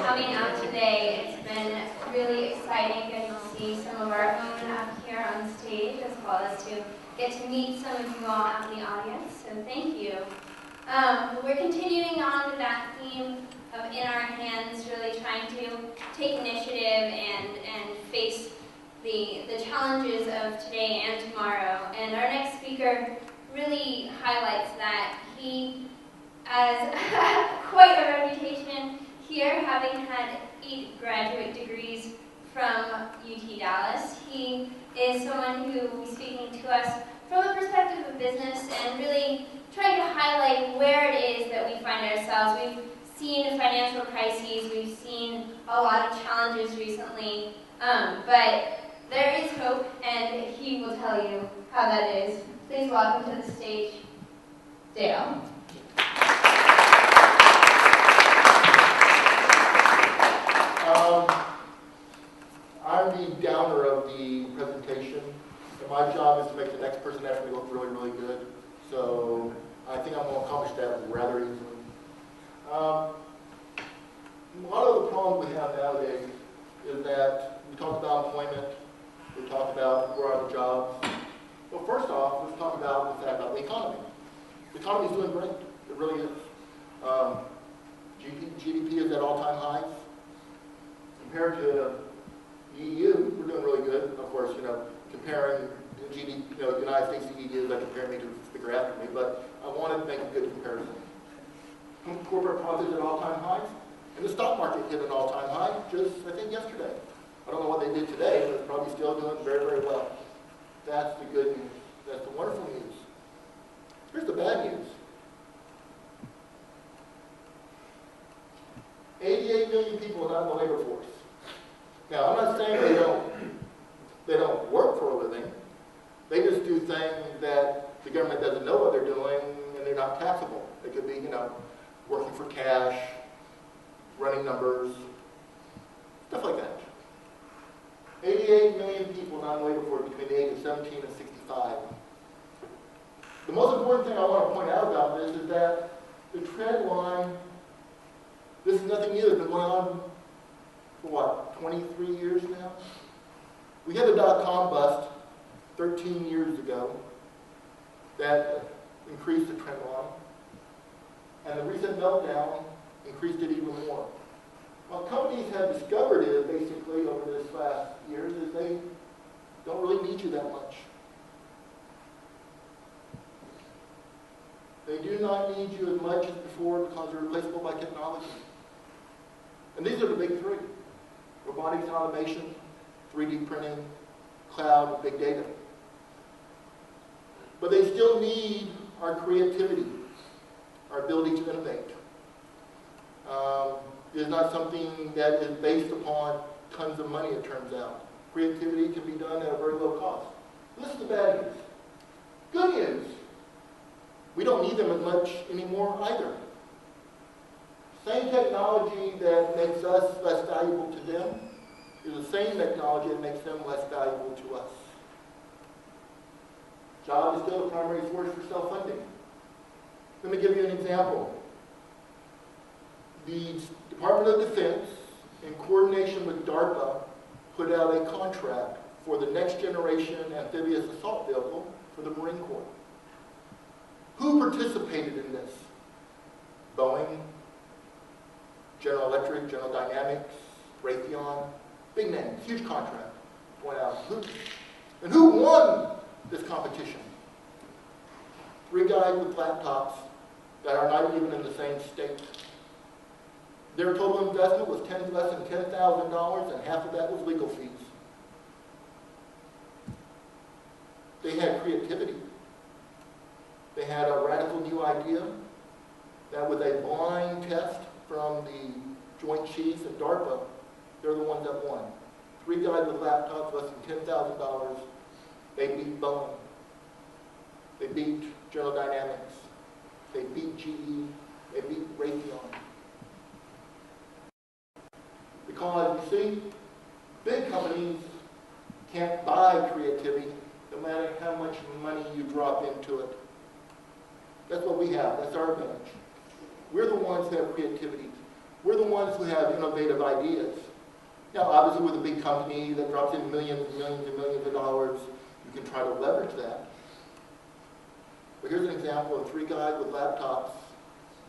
coming out today. It's been really exciting getting to see some of our own up here on stage, as well as to get to meet some of you all out in the audience, so thank you. We're continuing on with that theme of in our hands, really trying to take initiative and face the challenges of today and tomorrow. And our next speaker really highlights that. He has quite a reputation here, having had 8 graduate degrees from UT Dallas. He is someone who will be speaking to us from a perspective of business and really trying to highlight where it is that we find ourselves. We've seen financial crises, we've seen a lot of challenges recently, but there is hope, and he will tell you how that is. Please welcome to the stage, Dale. I'm the downer of the presentation, and my job is to make the next person after me look really, really good. So I think I'm going to accomplish that rather easily. A lot of the problems we have nowadays is that we talk about employment, we talk about where are the jobs. Well, first off, let's talk about the fact about the economy. The economy is doing great. It really is. GDP is at all-time highs. Compared to the EU, we're doing really good. Of course, comparing the GDP, the United States to the EU, that compare me to the speaker after me, but I wanted to make a good comparison. Corporate profits at all-time highs, and the stock market hit an all-time high just, I think, yesterday. I don't know what they did today, but it's probably still doing very, very well. That's the good news. That's the wonderful news. Here's the bad news. 88 million people are not in the labor force. Now, I'm not saying they don't work for a living. They just do things that the government doesn't know what they're doing, and they're not taxable. They could be, working for cash, running numbers, stuff like that. 88 million people not in the labor force between the age of 17 and 65. The most important thing I want to point out about this is that the trend line, this is nothing new. It's been going on for what, 23 years now? We had the dot-com bust 13 years ago that increased the trend line. And the recent meltdown increased it even more. What companies have discovered is basically over this last year is they don't really need you that much. They do not need you as much as before because they're replaceable by technology. And these are the big 3. Robotics and automation, 3D printing, cloud, and big data. But they still need our creativity, our ability to innovate. It is not something that is based upon tons of money, it turns out. Creativity can be done at a very low cost. This is the bad news. Good news. We don't need them as much anymore either. Same technology that makes us less valuable to them is the same technology that makes them less valuable to us. Job is still the primary source for self-funding. Let me give you an example. The Department of Defense, in coordination with DARPA, put out a contract for the next generation amphibious assault vehicle for the Marine Corps. Who participated in this? Boeing, General Electric, General Dynamics, Raytheon, big names, huge contract went out. And who won this competition? 3 guys with laptops that are not even in the same state. Their total investment was less than $10,000, and half of that was legal fees. They had creativity. They had a radical new idea that with a blind test from the Joint Chiefs and DARPA, they're the ones that won. 3 guys with laptops, less than $10,000. They beat Boeing. They beat General Dynamics. They beat GE. They beat Raytheon. Because, you see, big companies can't buy creativity no matter how much money you drop into it. That's what we have. That's our advantage. We're the ones that have creativity. We're the ones who have innovative ideas. Now, obviously, with a big company that drops in millions and millions and millions of dollars, you can try to leverage that. But here's an example of 3 guys with laptops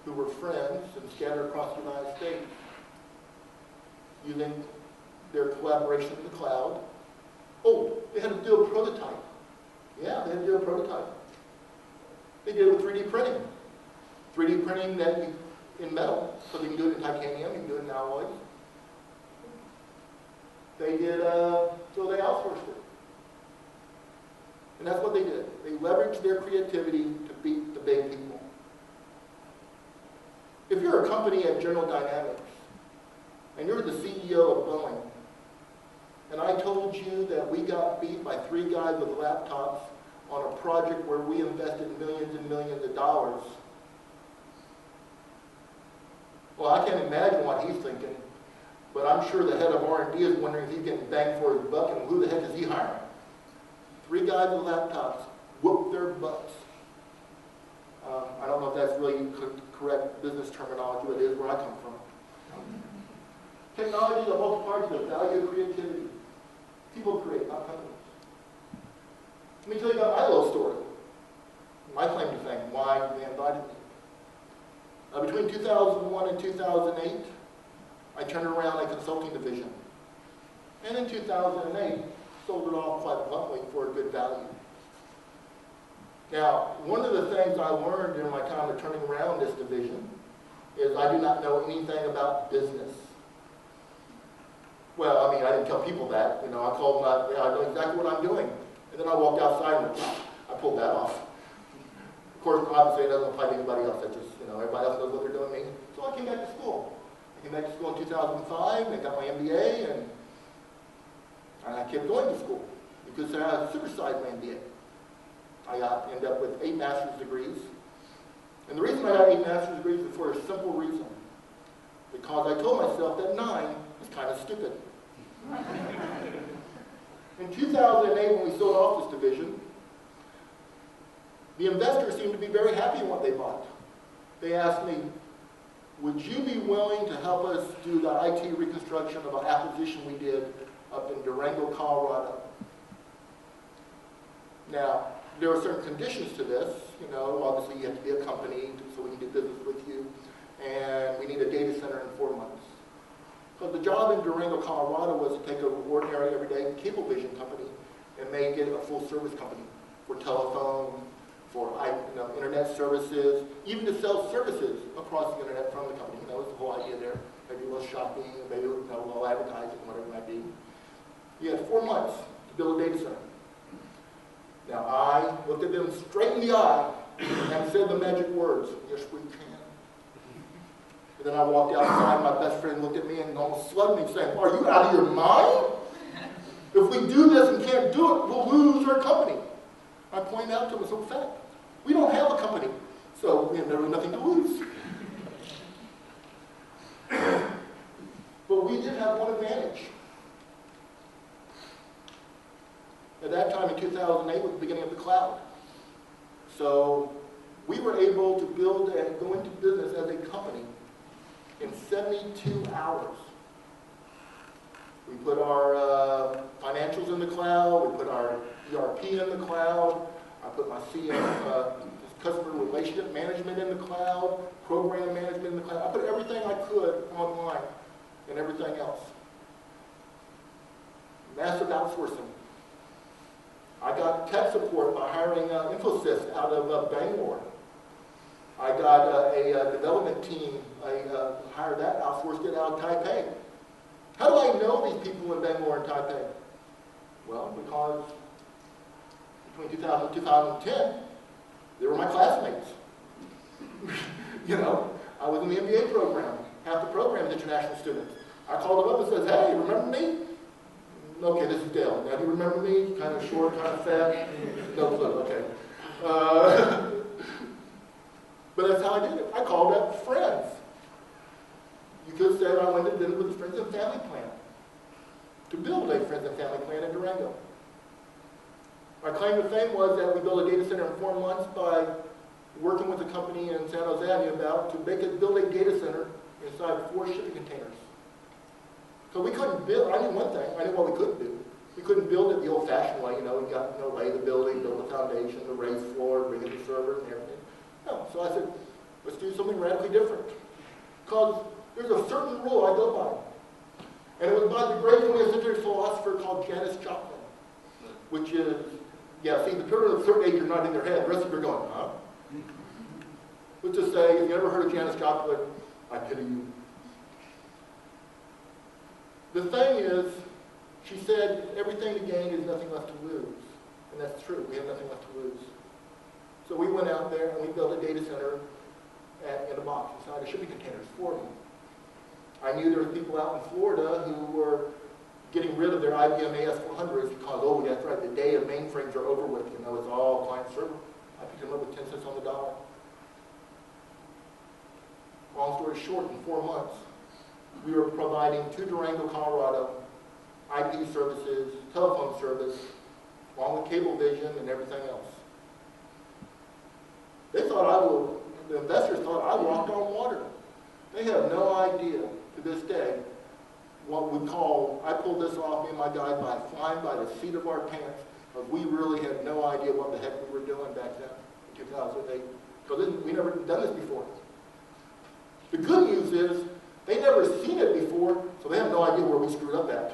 who were friends and scattered across the United States using their collaboration in the cloud. Oh, they had to do a prototype. Yeah, they had to do a prototype. They did it with 3D printing. 3D printing that in metal, so they can do it in titanium, you can do it in alloys. They did, so they outsourced it. And that's what they did. They leveraged their creativity to beat the big people. If you're a company at General Dynamics, and you're the CEO of Boeing, and I told you that we got beat by 3 guys with laptops on a project where we invested millions and millions of dollars, well, I can't imagine what he's thinking, but I'm sure the head of R&D is wondering if he's getting banged for his buck, and who the heck is he hiring? 3 guys with laptops whoop their butts. I don't know if that's really correct business terminology, but it is where I come from. Technology is a multiple parts of the value of creativity. People create, not companies. Let me tell you about my little story. My claim to fame, why they invited me. Between 2001 and 2008, I turned around a consulting division. And in 2008, sold it off quite bluntly for a good value. Now, one of the things I learned during my time of turning around this division is I do not know anything about business. Well, I mean, I didn't tell people that. I called them out, yeah, I know exactly what I'm doing. And then I walked outside and I pulled that off. Of course, obviously it doesn't apply to anybody else. That's just, everybody else knows what they're doing me. So I came back to school. I came back to school in 2005 and got my MBA, and I kept going to school because I supersized my MBA. I ended up with 8 master's degrees. And the reason I got 8 master's degrees is for a simple reason. Because I told myself that 9 was kind of stupid. In 2008, when we sold off this division, the investors seemed to be very happy in what they bought. They asked me, would you be willing to help us do the IT reconstruction of an acquisition we did up in Durango, Colorado? Now, there are certain conditions to this. Obviously you have to be a company so we can do business with you. And we need a data center in 4 months. Because the job in Durango, Colorado was to take an ordinary, everyday Cablevision company and make it a full-service company for telephone, for internet services, even to sell services across the internet from the company. That was the whole idea there. Maybe a little shopping, maybe a little advertising, whatever it might be. You had 4 months to build a data center. Now, I looked at them straight in the eye and said the magic words, yes, we can. And then I walked outside, my best friend looked at me and almost slugged me saying, are you out of your mind? If we do this and can't do it, we'll lose our company. I pointed out to him, so in fact, we don't have a company, so there was nothing to lose. But we did have one advantage. At that time in 2008 was the beginning of the cloud. So we were able to build and go into business as a company in 72 hours. We put our financials in the cloud, we put our ERP in the cloud, I put my customer relationship management in the cloud, program management in the cloud. I put everything I could online and everything else. Massive outsourcing. I got tech support by hiring Infosys out of Bangalore. I got a development team. I hired that, outsourced it out of Taipei. How do I know these people in Bangalore and Taipei? Well, because between 2000 and 2010, they were my classmates. I was in the MBA program. Half the program is international students. I called them up and said, hey, remember me? Okay, this is Dale. Now, do you remember me? Kind of short, kind of fat? No clue, okay. But that's how I did it. I called up friends. You could have said I went to dinner with the Friends and Family Plan to build a Friends and Family Plan in Durango. My claim to fame was that we built a data center in 4 months by working with a company in San Jose about to build a data center inside 4 shipping containers. So we couldn't build, I knew one thing, I knew what we couldn't do. We couldn't build it the old-fashioned way, you know, we got, lay the building, build the foundation, the raised floor, bring in the servers and everything. No, so I said, let's do something radically different. Because there's a certain rule I go by. And it was by the great 20th century philosopher called Janis Joplin, which is, yeah, see, the people of a certain age are nodding their head, the rest of you are going, huh? Let's just say, if you ever heard of Janis Joplin, I pity you. The thing is, she said, everything to gain is nothing left to lose. And that's true, we have nothing left to lose. So we went out there and we built a data center in a box inside a shipping container for me. I knew there were people out in Florida who were getting rid of their IBM AS400s because, oh, that's right, the day of mainframes are over with, you know, it's all client server. I picked them up with 10 cents on the dollar. Long story short, in 4 months, we were providing to Durango, Colorado, IP services, telephone service, along with cable vision and everything else. They thought the investors thought I walked on water. They have no idea to this day what we call, I pulled this off, me and my guy, by flying by the seat of our pants, because we really had no idea what the heck we were doing back then, in 2008. Because we never done this before. The good news is, they never seen it before, so they have no idea where we screwed up at.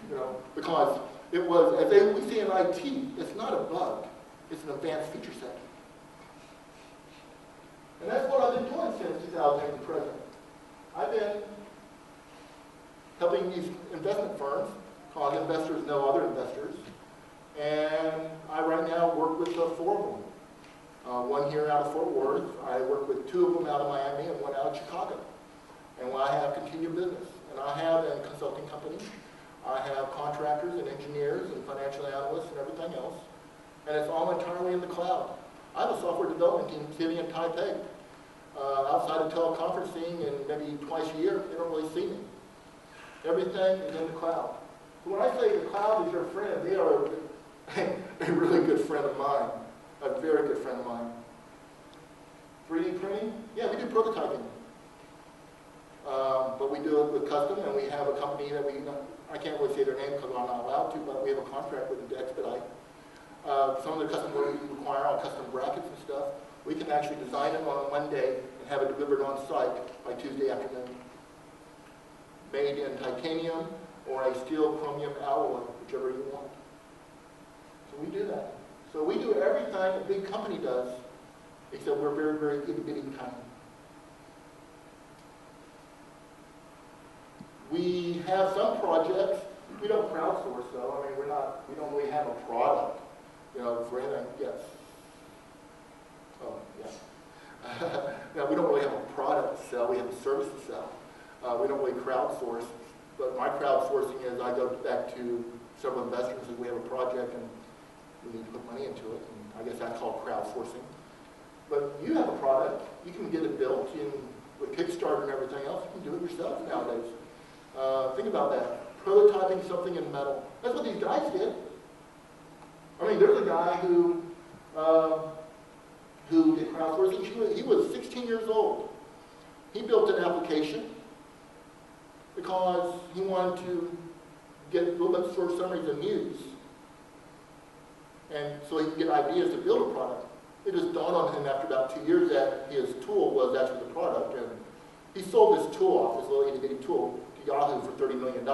You know, because it was, as we see in IT, it's not a bug, it's an advanced feature set. And that's what I've been doing since 2008 to present. I've been helping these investment firms, cause investors know other investors, and I right now work with 4 of them. One here out of Fort Worth, I work with 2 of them out of Miami and 1 out of Chicago. And I have continued business. And I have a consulting company. I have contractors and engineers and financial analysts and everything else. And it's all entirely in the cloud. I have a software development team sitting in Taipei. Outside of teleconferencing and maybe twice a year, they don't really see me. Everything is in the cloud. So when I say the cloud is your friend, they are a really good friend of mine. A very good friend of mine. 3D printing? Yeah, we do prototyping. But we do it with custom, and we have a company that I can't really say their name because I'm not allowed to, but we have a contract with them to expedite. Some of the custom work we require on custom brackets and stuff, we can actually design them on Monday and have it delivered on site by Tuesday afternoon. Made in titanium or a steel chromium alloy, whichever you want. So we do that. So we do everything a big company does, except we're very, very itty-bitty tiny. We have some projects. We don't crowdsource though. I mean, we don't really have a product, you know, for anything. Yes. Oh, yeah. No, we don't really have a product to sell. We have a service to sell. We don't really crowdsource. But my crowdsourcing is I go back to several investors and we have a project and we need to put money into it. And I guess that's called crowdsourcing. But you have a product. You can get it built with Kickstarter and everything else. You can do it yourself nowadays. Think about that. Prototyping something in metal. That's what these guys did. I mean, there's a guy who did crowdsourcing. He was 16 years old. He built an application because he wanted to get a little bit short summaries of news. And so he could get ideas to build a product. It just dawned on him after about 2 years that his tool was actually the product. And he sold this tool off, this little itty-bitty tool, to Yahoo for $30 million.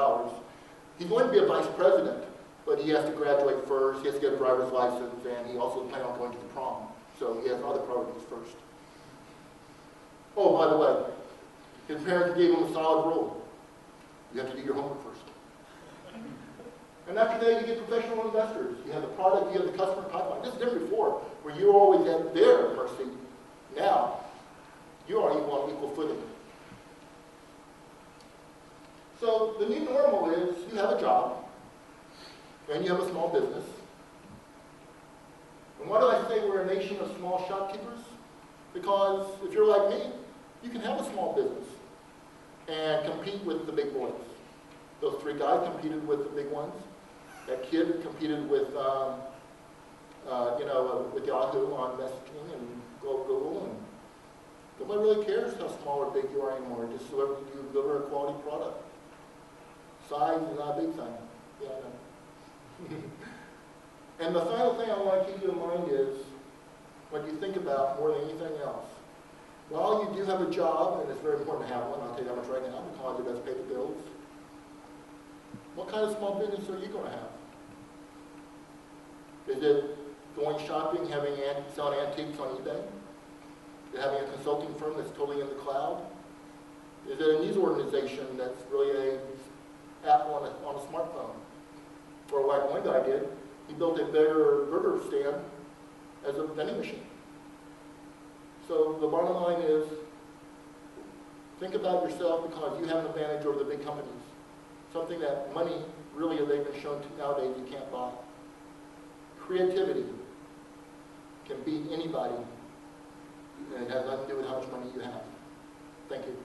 He's going to be a vice president, but he has to graduate first, he has to get a driver's license, and he also plans on going to the prom. So he has other priorities first. Oh, by the way, his parents gave him a solid rule. You have to do your homework first. And after that, you get professional investors. You have the product, you have the customer pipeline. This is different before, where you were always at their mercy. Now, you are on equal footing. So the new normal is you have a job, and you have a small business. And why do I say we're a nation of small shopkeepers? Because if you're like me, you can have a small business and compete with the big boys. Those 3 guys competed with the big ones. That kid competed with, with Yahoo on messaging and Google. Nobody really cares how small or big you are anymore, just so you deliver a quality product. Size is not a big thing. Yeah, I know. And the final thing I want to keep you in mind is, what you think about more than anything else. While you do have a job, and it's very important to have one, I'll tell you that much right now, because it does pay the bills, what kind of small business are you going to have? Is it going shopping, selling antiques on eBay? Is it having a consulting firm that's totally in the cloud? Is it a news organization that's really an app on a smartphone? Or like one guy did, he built a bigger burger stand as a vending machine. So the bottom line is, think about yourself because you have an advantage over the big companies. Something that money, really, as they've been shown nowadays, you can't buy. Creativity can beat anybody, and it has nothing to do with how much money you have. Thank you.